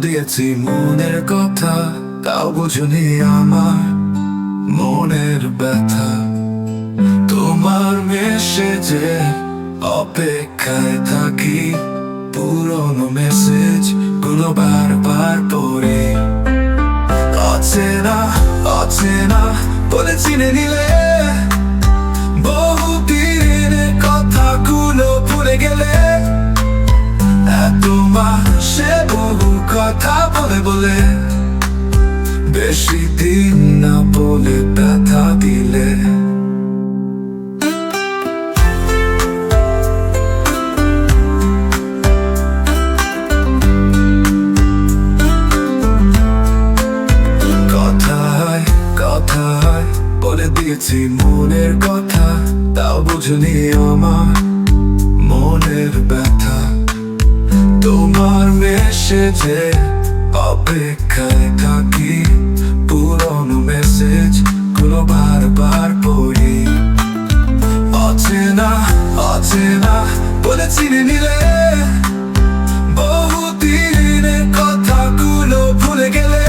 দিয়েছি মনের কথা, তাও বুঝনি আমার মনের ব্যথা। তোমার মেসেজে অপেক্ষায় থাকি, পুরনো মেসেজ গুলো বারবার পড়ি। অচেনা অচেনা বলে চিনে নিলে, বহুদিনের কথাগুলো ভুলে গেলে। এত মাসে বহু কথা বলে বলে, বেশি দিন না বলে ব্যথা দিলে। কথায় কথায় বলে দিয়েছি মনের কথা, তাও বুঝনি আমার মনের ব্যথা। তোমার মেসেজে অপেক্ষায় থাকি, পুরনো মেসেজ গুলো বারবার পড়ি। অচেনা অচেনা বলে চিনে নিলে, বহুদিনের কথাগুলো ভুলে গেলে।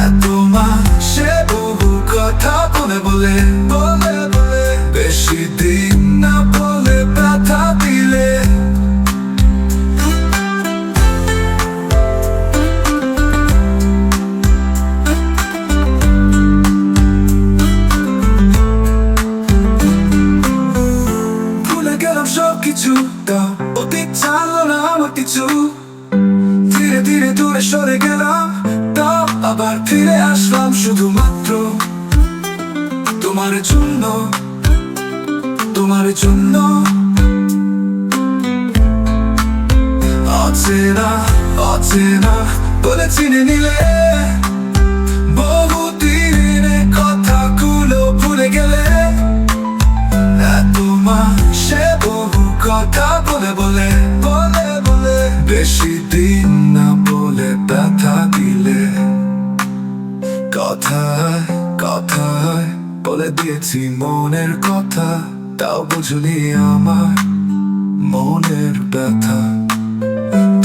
এত মাসে বহু কথা বলে বলে বলে বলে, বেশি দিন না বলে ব্যথা দিলে। সবকিছু তাও অতীত ছাড়লো না আমার কিছু। ধীরে ধীরে দূরে সরে গেলাম, তাও আবার ফিরে আসলাম শুধুমাত্র তোমার জন্য, তোমার জন্য। অচেনা অচেনা বলে চিনে নিলে, বহুদিনের কথাগুলো ভুলে গেলে। এত মাসে বহু কথা বলে বলে বলে বলে, বেশি দিন না বলে ব্যথা দিলে। কথায় কথায় বলে দিয়েছি মনের কথা, তাও বুঝলি আমার মনের ব্যথা।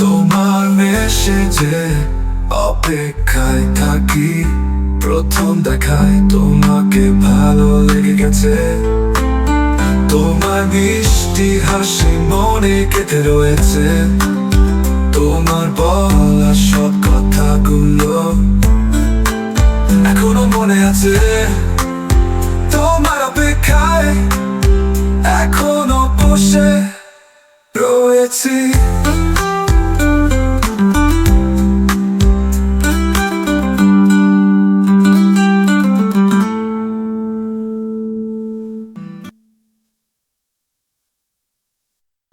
তোমার মেসেজে অপেক্ষায় থাকি, প্রথম দেখায় তোমাকে ভালো লেগে গেছে। তোমার মিষ্টি হাসি মনে কেটে রয়েছে, তোমার বলা সব কথাগুলো এখনো মনে আছে। তোমার অপেক্ষায় এখনো বসে রয়েছি।